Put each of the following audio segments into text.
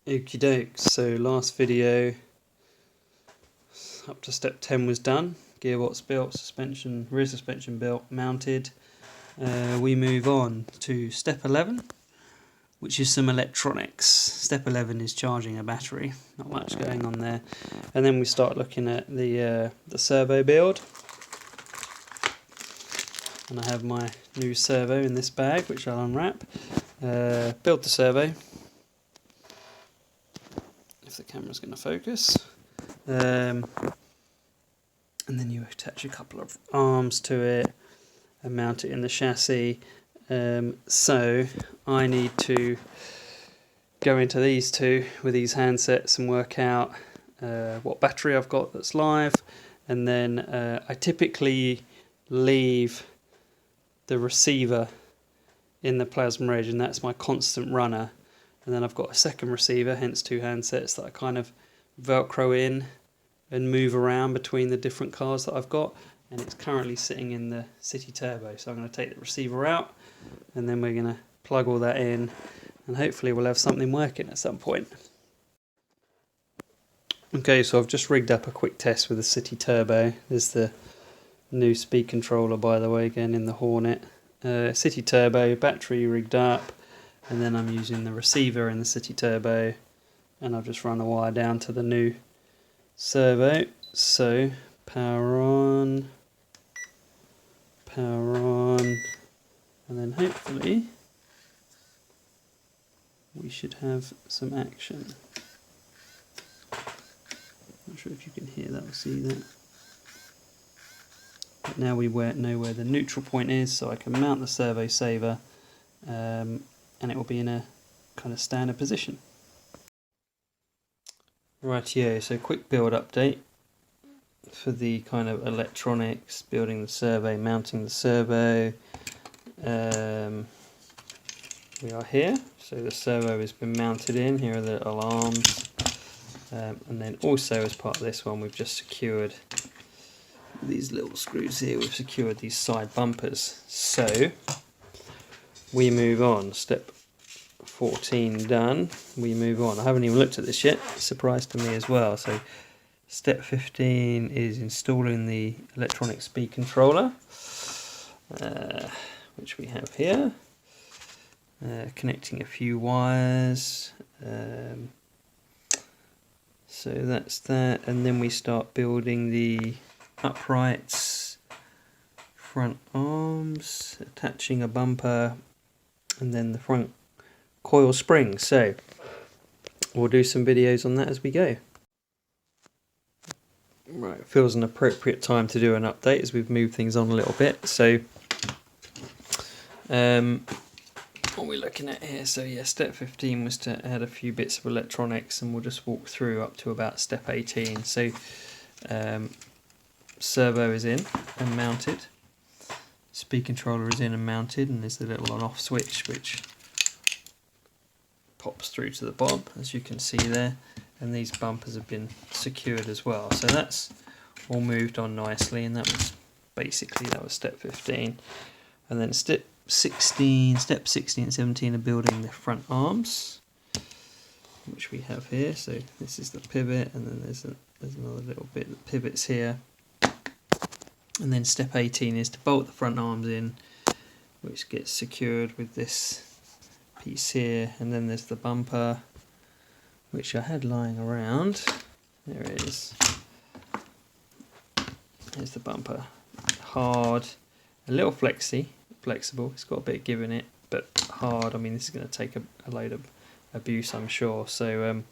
Okie doke, so last video up to step 10 was done, gearbox built, suspension, rear suspension built, mounted. We move on to step 11, which is some electronics. Step 11 is charging a battery, not much going on there. And then we start looking at the servo build. And I have my new servo in this bag, which I'll unwrap. Build the servo. If the camera's going to focus. And then you attach a couple of arms to it and mount it in the chassis. So I need to go into these two with these handsets and work out what battery I've got that's live, and then I typically leave the receiver in the plasma edge, and that's my constant runner. And then I've got a second receiver, hence two handsets, that I kind of velcro in and move around between the different cars that I've got. And it's currently sitting in the City Turbo, so I'm going to take the receiver out and then we're going to plug all that in and hopefully we'll have something working at some point. Okay, so I've just rigged up a quick test with the City Turbo. There's the new speed controller, by the way, again in the Hornet. City Turbo, battery rigged up, and then I'm using the receiver in the City Turbo, and I've just run a wire down to the new servo. So power on, and then hopefully we should have some action. Not sure if you can hear that or see that. But now we know where the neutral point is, so I can mount the servo saver and it will be in a kind of standard position. Rightio, so quick build update for the kind of electronics, building the servo, mounting the servo. We are here, so the servo has been mounted in. Here are the little arms, and then also as part of this one we've just secured these little screws here. We've secured these side bumpers. So we move on. Step 14 done. We move on. I haven't even looked at this yet. Surprise to me as well. So step 15 is installing the electronic speed controller, which we have here. Connecting a few wires. So that's that, and then we start building the uprights, front arms, attaching a bumper, and then the front coil springs. So we'll do some videos on that as we go. Right, feels an appropriate time to do an update as we've moved things on a little bit. So what are we looking at here? So yeah, step 15 was to add a few bits of electronics, and we'll just walk through up to about step 18. So servo is in and mounted, speed controller is in and mounted, and there's a little on off switch which pops through to the bottom, as you can see there, and these bumpers have been secured as well. So that's all moved on nicely, and that was step 15. And then step 16 and 17 are building the front arms, which we have here. So this is the pivot, and then there's another little bit that pivots here. And then step 18 is to bolt the front arms in, which gets secured with this piece here. And then there's the bumper, which I had lying around. There it is. There's the bumper. Hard, a little flexible. It's got a bit of give in it, but hard. I mean, this is going to take a load of abuse, I'm sure. So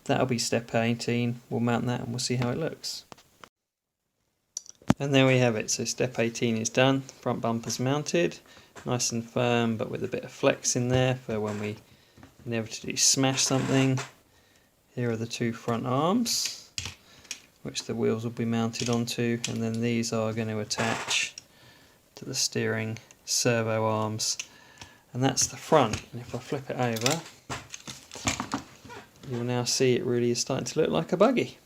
that'll be step 18. We'll mount that and we'll see how it looks. And there we have it. So step 18 is done. Front bumper's mounted, nice and firm, but with a bit of flex in there for when we inevitably smash something. Here are the two front arms, which the wheels will be mounted onto, and then these are going to attach to the steering servo arms, and that's the front. And if I flip it over, you'll now see it really is starting to look like a buggy.